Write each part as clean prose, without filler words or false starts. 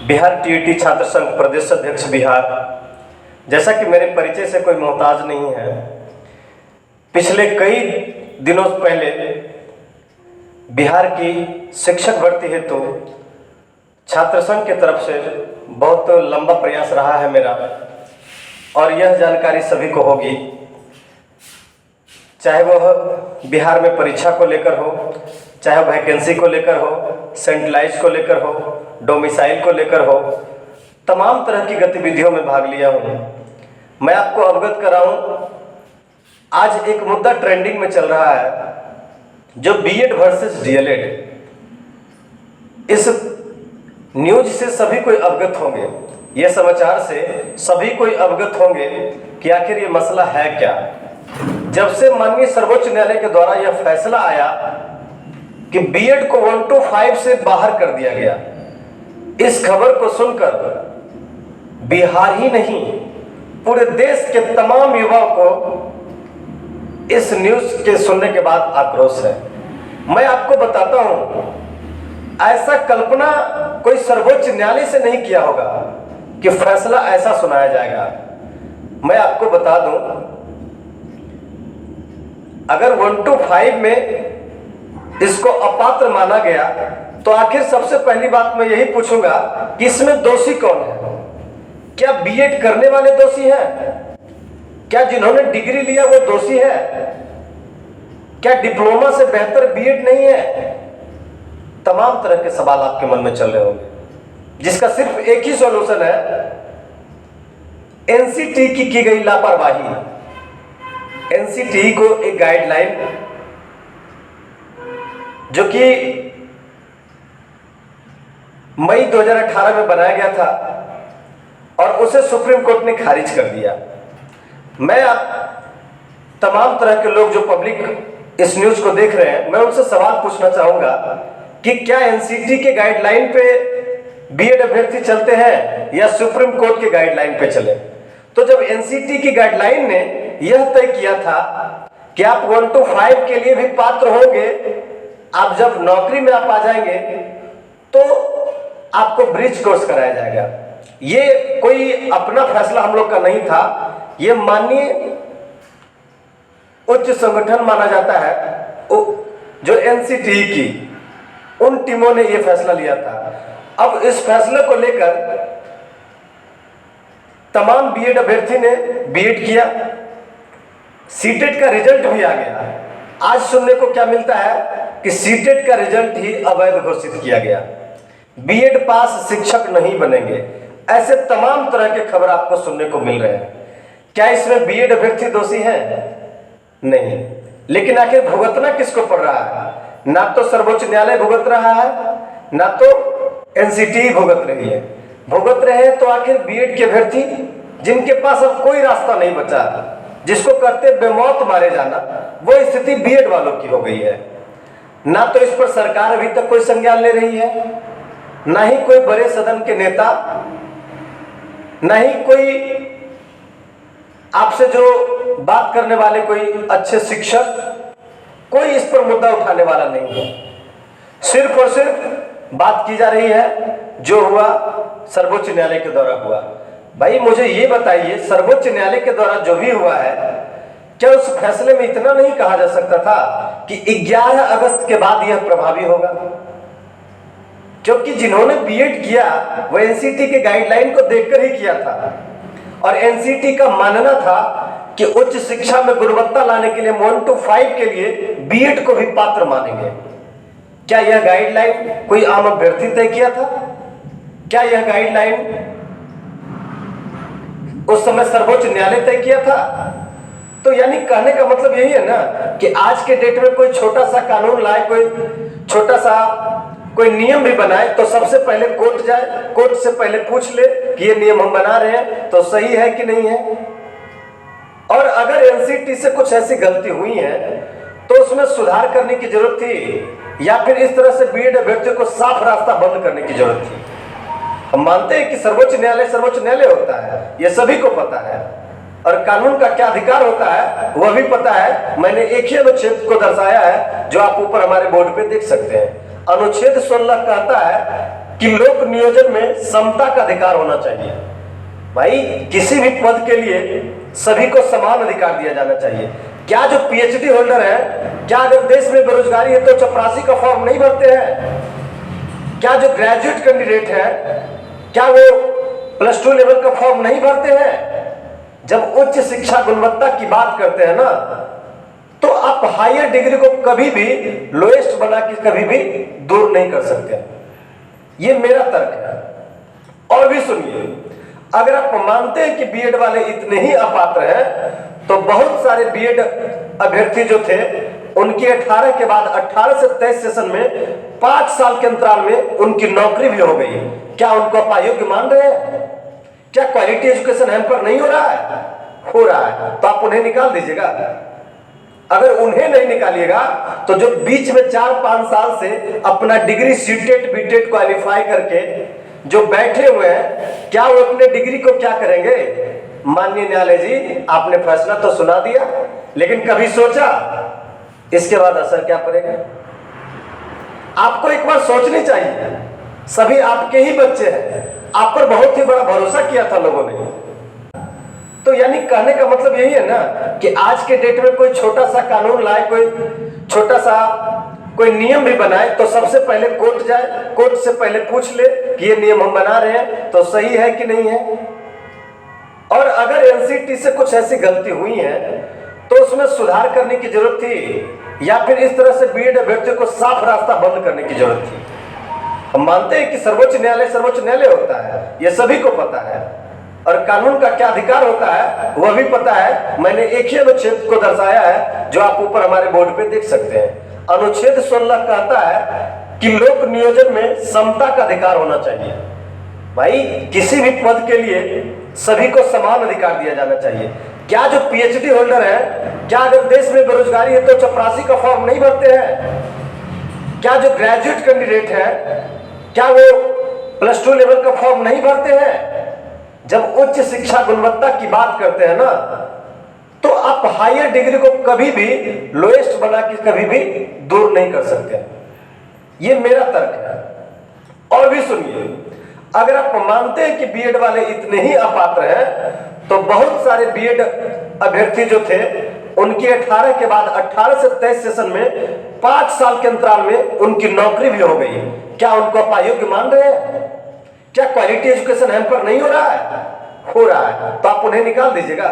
Bihar TET छात्र संघ प्रदेश अध्यक्ष बिहार। जैसा कि मेरे परिचय से कोई मोहताज नहीं है, पिछले कई दिनों पहले बिहार की शिक्षक भर्ती हेतु छात्र संघ की तरफ से बहुत लंबा प्रयास रहा है मेरा, और यह जानकारी सभी को होगी, चाहे वह बिहार में परीक्षा को लेकर हो, चाहे वैकेंसी को लेकर हो, सेंट्रलाइज को लेकर हो, डोमिसाइल को लेकर हो, तमाम तरह की गतिविधियों में भाग लिया हूँ। मैं आपको अवगत कराऊं, आज एक मुद्दा ट्रेंडिंग में चल रहा है जो बीएड वर्सेस डीएलएड। इस न्यूज से सभी कोई अवगत होंगे, यह समाचार से सभी कोई अवगत होंगे कि आखिर ये मसला है क्या। जब से माननीय सर्वोच्च न्यायालय के द्वारा यह फैसला आया कि बीएड को 1 to 5 से बाहर कर दिया गया, इस खबर को सुनकर बिहार ही नहीं पूरे देश के तमाम युवाओं को इस न्यूज के सुनने के बाद आक्रोश है। मैं आपको बताता हूं, ऐसा कल्पना कोई सर्वोच्च न्यायालय से नहीं किया होगा कि फैसला ऐसा सुनाया जाएगा। मैं आपको बता दूं, अगर 1 to 5 में इसको अपात्र माना गया तो आखिर सबसे पहली बात मैं यही पूछूंगा कि इसमें दोषी कौन है। क्या बीएड करने वाले दोषी हैं? क्या जिन्होंने डिग्री लिया वो दोषी है? क्या डिप्लोमा से बेहतर बीएड नहीं है? तमाम तरह के सवाल आपके मन में चल रहे होंगे, जिसका सिर्फ एक ही सॉल्यूशन है, एनसीटी की गई लापरवाही। एनसीटी को एक गाइडलाइन जो कि मई 2018 में बनाया गया था और उसे सुप्रीम कोर्ट ने खारिज कर दिया। मैं आप तमाम तरह के लोग जो पब्लिक इस न्यूज को देख रहे हैं, मैं उनसे सवाल पूछना चाहूंगा कि क्या एनसीटी के गाइडलाइन पे बीएड अभ्यर्थी चलते हैं या सुप्रीम कोर्ट के गाइडलाइन पे चले? तो जब एनसीटी की गाइडलाइन ने यह तय किया था कि आप 1 to 5 के लिए भी पात्र होंगे, आप जब नौकरी में आप आ जाएंगे तो आपको ब्रिज कोर्स कराया जाएगा। ये कोई अपना फैसला हम लोग का नहीं था, ये माननीय उच्च संगठन माना जाता है जो एनसीटी की, उन टीमों ने यह फैसला लिया था। अब इस फैसले को लेकर तमाम बीएड अभ्यर्थी ने बीएड किया, सीटेट का रिजल्ट भी आ गया। आज सुनने को क्या मिलता है कि सीटेट का रिजल्ट ही अवैध घोषित किया गया, बीएड पास शिक्षक नहीं बनेंगे। ऐसे तमाम तरह के खबर आपको सुनने को मिल रहे हैं। क्या इसमें बीएड अभ्यर्थी दोषी हैं? नहीं। लेकिन आखिर भुगतना किसको पड़ रहा है? ना तो सर्वोच्च न्यायालय भुगत रहा है, ना तो एनसीटी भुगत रही है। भुगत रहे हैं तो आखिर बीएड के अभ्यर्थी जिनके पास अब कोई रास्ता नहीं बचा, जिसको कहते बेमौत मारे जाना, वो स्थिति बीएड वालों की हो गई है। ना तो इस पर सरकार अभी तक कोई संज्ञान ले रही है, ना ही कोई बड़े सदन के नेता, ना ही कोई आपसे जो बात करने वाले कोई अच्छे शिक्षक, कोई इस पर मुद्दा उठाने वाला नहीं है। सिर्फ और सिर्फ बात की जा रही है जो हुआ सर्वोच्च न्यायालय के द्वारा हुआ। भाई मुझे ये बताइए, सर्वोच्च न्यायालय के द्वारा जो भी हुआ है, क्या उस फैसले में इतना नहीं कहा जा सकता था कि 11 अगस्त के बाद यह प्रभावी होगा? क्योंकि जिन्होंने बीएड किया वह एनसीटी के गाइडलाइन को देखकर ही किया था, और एनसीटी का मानना था कि उच्च शिक्षा में गुणवत्ता लाने के लिए 1 to 5 के लिए बीएड को भी पात्र मानेंगे। क्या यह गाइडलाइन कोई आम अभ्यर्थी तय किया था? क्या यह गाइडलाइन उस समय सर्वोच्च न्यायालय तय किया था? तो यानी कहने का मतलब यही है ना कि आज के डेट में कोई छोटा सा कानून लाए, कोई छोटा सा कोई नियम भी बनाए तो सबसे पहले कोर्ट जाए, कोर्ट से पहले पूछ ले कि ये नियम हम बना रहे हैं तो सही है कि नहीं है। और अगर एनसीटी से कुछ ऐसी गलती हुई है तो उसमें सुधार करने की जरूरत थी, या फिर इस तरह से बीएड अभ्यर्थियों को साफ रास्ता बंद करने की जरूरत थी। हम मानते हैं कि सर्वोच्च न्यायालय होता है, यह सभी को पता है, और कानून का क्या अधिकार होता है वह भी पता है। मैंने एक ही अनुच्छेद को दर्शाया है जो आप ऊपर हमारे बोर्ड पे देख सकते हैं। अनुच्छेद 16 कहता है कि लोक नियोजन में समता का अधिकार होना चाहिए। भाई किसी भी पद के लिए सभी को समान अधिकार दिया जाना चाहिए। क्या जो पीएचडी होल्डर है, क्या अगर देश में बेरोजगारी है तो चपरासी का फॉर्म नहीं भरते हैं? क्या जो ग्रेजुएट कैंडिडेट है, क्या वो +2 लेवल का फॉर्म नहीं भरते हैं? जब उच्च शिक्षा गुणवत्ता की बात करते हैं ना, तो आप हायर डिग्री को कभी भी लोएस्ट बना के कभी भी दूर नहीं कर सकते। ये मेरा तर्क है। और भी सुनिए, अगर आप मानते हैं कि बीएड वाले इतने ही अपात्र हैं, तो बहुत सारे बीएड अभ्यर्थी जो थे उनकी 18 के बाद 18 से 23 सेशन में 5 साल के अंतराल में उनकी नौकरी भी हो गई। क्या उनको आप अयोग्य मान रहे हैं? क्या क्वालिटी एजुकेशन हैम्पर नहीं हो रहा है? हो रहा है, तो आप उन्हें निकाल दीजिएगा। अगर उन्हें नहीं निकालिएगा तो जो बीच में 4-5 साल से अपना डिग्री सीटेट बीटेट क्वालिफाई करके जो बैठे हुए हैं, क्या वो अपने डिग्री को क्या करेंगे? माननीय न्यायालय जी, आपने फैसला तो सुना दिया, लेकिन कभी सोचा इसके बाद असर क्या पड़ेगा? आपको एक बार सोचनी चाहिए। सभी आपके ही बच्चे हैं, आप पर बहुत ही बड़ा भरोसा किया था लोगों ने। तो यानी कहने का मतलब यही है ना कि आज के डेट में कोई छोटा सा कानून लाए, कोई छोटा सा कोई नियम भी बनाए, तो सबसे पहले कोर्ट जाए, कोर्ट से पहले पूछ ले कि ये नियम हम बना रहे हैं तो सही है कि नहीं है। और अगर एनसीटी से कुछ ऐसी गलती हुई है तो उसमें सुधार करने की जरूरत थी, या फिर इस तरह से बीएड अभ्यर्थियों को साफ रास्ता बंद करने की जरूरत थी। हम मानते हैं कि सर्वोच्च न्यायालय होता है, यह सभी को पता है, और कानून का क्या अधिकार होता है वह भी पता है। मैंने एक ही अनुच्छेद को दर्शाया है जो आप ऊपर हमारे बोर्ड पे देख सकते हैं। अनुच्छेद 16 कहता है कि लोक नियोजन में समता का अधिकार होना चाहिए। भाई किसी भी पद के लिए सभी को समान अधिकार दिया जाना चाहिए। क्या जो पीएचडी होल्डर है, क्या अगर देश में बेरोजगारी है तो चपरासी का फॉर्म नहीं भरते हैं? क्या जो ग्रेजुएट कैंडिडेट है, क्या वो +2 लेवल का फॉर्म नहीं भरते हैं? जब उच्च शिक्षा गुणवत्ता की बात करते हैं ना, तो आप हायर डिग्री को कभी भी लोएस्ट बना के कभी भी दूर नहीं कर सकते। ये मेरा तर्क है। और भी सुनिए, अगर आप मानते हैं कि बीएड वाले इतने ही अपात्र हैं, तो बहुत सारे बीएड अभ्यर्थी जो थे उनकी 18 के बाद 18 से 23 सेशन में 5 साल के अंतराल में उनकी नौकरी भी हो गई। क्या उनको आप अयोग्य मान रहे हैं? क्या क्वालिटी एजुकेशन हैम्पर नहीं हो रहा है? हो रहा है, तो आप उन्हें निकाल दीजिएगा।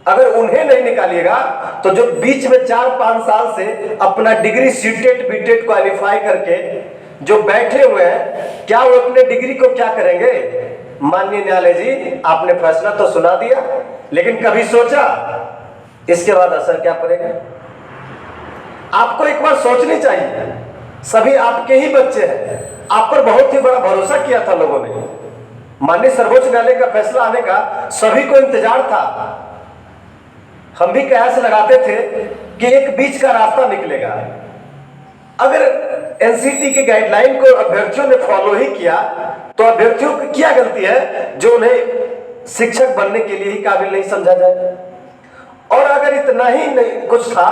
अगर उन्हें नहीं निकालिएगा तो जो बीच में 4-5 साल से अपना डिग्री सीटेट बीटेट क्वालिफाई करके जो बैठे हुए हैं, क्या वो अपने डिग्री को क्या करेंगे? माननीय न्यायालय जी, आपने फैसला तो सुना दिया, लेकिन कभी सोचा इसके बाद असर क्या पड़ेगा? आपको एक बार सोचनी चाहिए। सभी आपके ही बच्चे हैं, आप पर बहुत ही बड़ा भरोसा किया था लोगों ने। माननीय सर्वोच्च न्यायालय का फैसला आने का सभी को इंतजार था। हम भी कयास लगाते थे कि एक बीच का रास्ता निकलेगा। अगर एनसीटी की गाइडलाइन को अभ्यर्थियों ने फॉलो ही किया तो अभ्यर्थियों की क्या गलती है जो उन्हें शिक्षक बनने के लिए ही काबिल नहीं समझा जाए? और अगर इतना ही नहीं कुछ था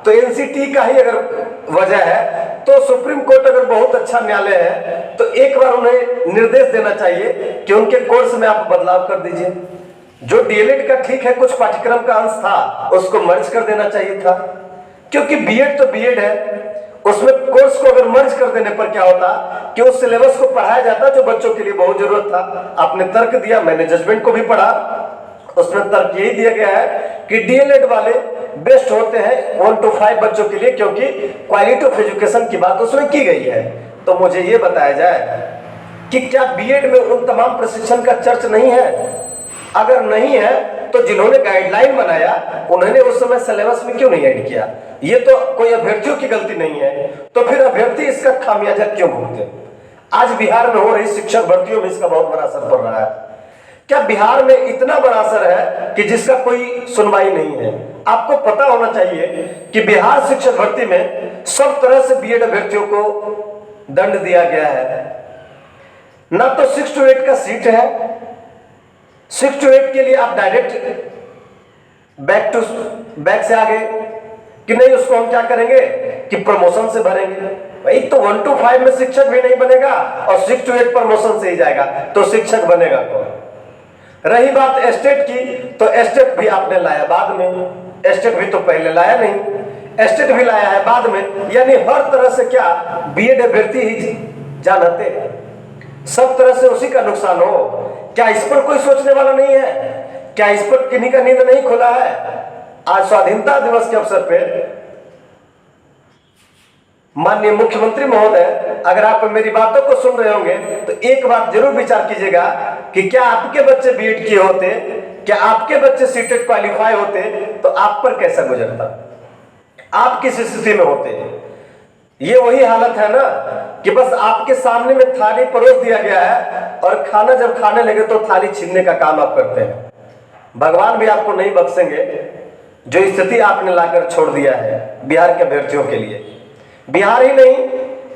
तो एनसीटी का ही अगर वजह है तो सुप्रीम कोर्ट अगर बहुत अच्छा न्यायालय है तो एक बार उन्हें निर्देश देना चाहिए कि उनके कोर्स में आप बदलाव कर दीजिए। जो डीएलएड का ठीक है कुछ पाठ्यक्रम का अंश था उसको मर्ज कर देना चाहिए था, क्योंकि बीएड तो बीएड है, उसमें कोर्स को अगर मर्ज कर देने पर क्या होता कि उस सिलेबस को पढ़ाया जाता जो बच्चों के लिए बहुत जरूरत था। आपने तर्क दिया, मैंने जजमेंट को भी पढ़ा, उसमें तर्क यही दिया गया है कि डीएलएड वाले बेस्ट होते हैं 1 to 5 बच्चों के लिए, क्योंकि क्वालिटी ऑफ एजुकेशन की बात उसमें की गई है। तो मुझे ये बताया जाए कि क्या बीएड में उन तमाम प्रशिक्षण का चर्च नहीं है? अगर नहीं है तो जिन्होंने गाइडलाइन बनाया उन्होंने उस समय सिलेबस में क्यों नहीं ऐड किया? ये तो कोई अभ्यर्थियों की गलती नहीं है, तो फिर अभ्यर्थी इसका खामियाजा क्यों भुगते? आज बिहार में हो रही शिक्षक भर्तियों में इसका बहुत बड़ा असर पड़ रहा है। क्या बिहार में इतना बड़ा असर है कि जिसका कोई सुनवाई नहीं है? आपको पता होना चाहिए कि बिहार शिक्षक भर्ती में सब तरह से बीएड अभ्यर्थियों को दंड दिया गया है। ना तो 6 to 8 का सीट है, 6 to 8 के लिए आप डायरेक्ट बैक से आ गए कि नहीं, उसको हम क्या करेंगे कि प्रमोशन से भरेंगे। भाई तो 1 to 5 में शिक्षक भी नहीं बनेगा और 6 to 8 प्रमोशन से ही जाएगा, तो शिक्षक बनेगा कौन? रही बात एस्टेट की, तो एस्टेट भी आपने लाया बाद में, एस्टेट भी तो पहले लाया नहीं, एस्टेट भी लाया है बाद में। यानी हर तरह से क्या बीएड अभ्यर्थी ही जानते, सब तरह से उसी का नुकसान हो। क्या इस पर कोई सोचने वाला नहीं है? क्या इस पर किन्हीं का नींद नहीं खुला है? आज स्वाधीनता दिवस के अवसर पर माननीय मुख्यमंत्री महोदय, अगर आप मेरी बातों को सुन रहे होंगे तो एक बात जरूर विचार कीजिएगा कि क्या आपके बच्चे बीएड किए होते, क्या आपके बच्चे सीटेट क्वालिफाई होते, तो आप पर कैसा गुजरता, आप किस स्थिति में होते? ये वही हालत है ना कि बस आपके सामने में थाली परोस दिया गया है और खाना जब खाने लगे तो थाली छीनने का काम आप करते हैं। भगवान भी आपको नहीं बख्शेंगे जो स्थिति आपने लाकर छोड़ दिया है बिहार के अभ्यर्थियों के लिए। बिहार ही नहीं,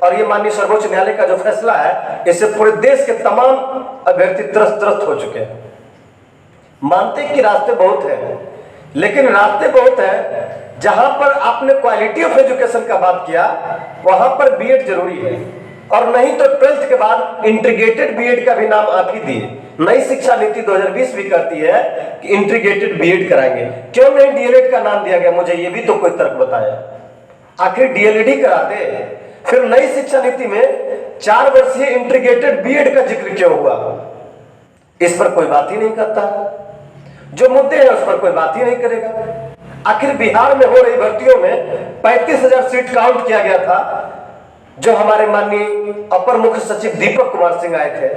और ये माननीय सर्वोच्च न्यायालय का जो फैसला है, इससे पूरे देश के तमाम अभ्यर्थी त्रस्त हो चुके हैं। मानते कि रास्ते बहुत हैं, लेकिन रास्ते बहुत हैं, जहां पर आपने क्वालिटी ऑफ एजुकेशन का बात किया वहां पर बीएड जरूरी है, और नहीं तो 12th के बाद इंटीग्रेटेड बीएड का भी नाम आप ही दिए। नई शिक्षा नीति 2020 भी कहती है कि इंटीग्रेटेड बीएड कराएंगे, क्यों नहीं डीएलएड का नाम दिया गया? मुझे ये भी तो कोई तर्क बताया। आखिर डीएलएड कराते, फिर नई शिक्षा नीति में 4 वर्षीय इंटीग्रेटेड बीएड का जिक्र क्यों हुआ? इस पर कोई बात ही नहीं करता। जो मुद्दे हैं उस पर कोई बात ही नहीं करेगा। आखिर बिहार में हो रही भर्तियों में 35,000 सीट काउंट किया गया था। जो हमारे माननीय अपर मुख्य सचिव दीपक कुमार सिंह आए थे,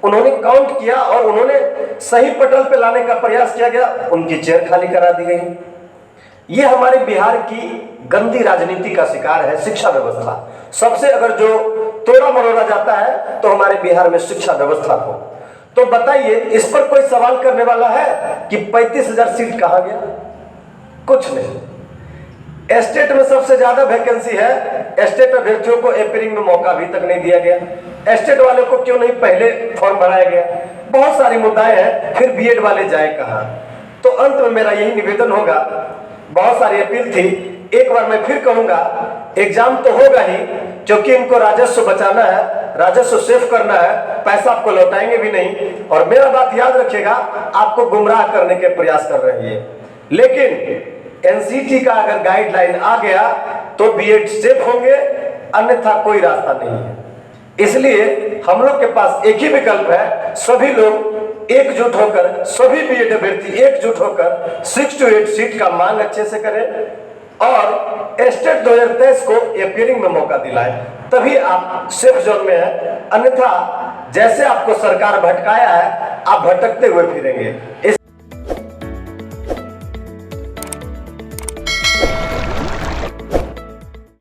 उन्होंने काउंट किया और उन्होंने सही पटल पे लाने का प्रयास किया गया, उनकी चेयर खाली करा दी गई। ये हमारे बिहार की गंदी राजनीति का शिकार है शिक्षा व्यवस्था। सबसे अगर जो तोड़ा मरोड़ा जाता है तो हमारे बिहार में शिक्षा व्यवस्था को। तो बताइए, इस पर कोई सवाल करने वाला है कि 35,000 सीट कहां गया? कुछ नहीं। एस्टेट में सबसे ज्यादा वैकेंसी है, एस्टेट अभ्यर्थियों को अप्रैल में मौका अभी तक नहीं दिया गया। एस्टेट वाले को क्यों नहीं पहले फॉर्म भराया गया? बहुत सारी मुद्दाएं हैं, फिर बीएड वाले जाए कहां? तो अंत में मेरा यही निवेदन होगा, बहुत सारी अपील थी, एक बार मैं फिर कहूंगा, एग्जाम तो होगा ही, क्योंकि इनको राजस्व बचाना है, राजस्व सेव करना है, पैसा आपको लौटाएंगे भी नहीं। और मेरा बात याद रखिएगा, आपको गुमराह करने के प्रयास कर रही है। लेकिन एनसीटी का अगर गाइडलाइन आ गया तो बीएड सेफ होंगे, अन्यथा कोई रास्ता नहीं है। इसलिए हम लोग के पास एक ही विकल्प है, सभी लोग एकजुट होकर, सभी बीएड अभ्यर्थी एकजुट होकर 6 to 8 सीट का मांग अच्छे से करें और एस्टेट 2023 को अप्रैल में मौका दिलाएं, तभी आप सेफ जोन में हैं। अन्यथा जैसे आपको सरकार भटकाया है, आप भटकते हुए फिरेंगे।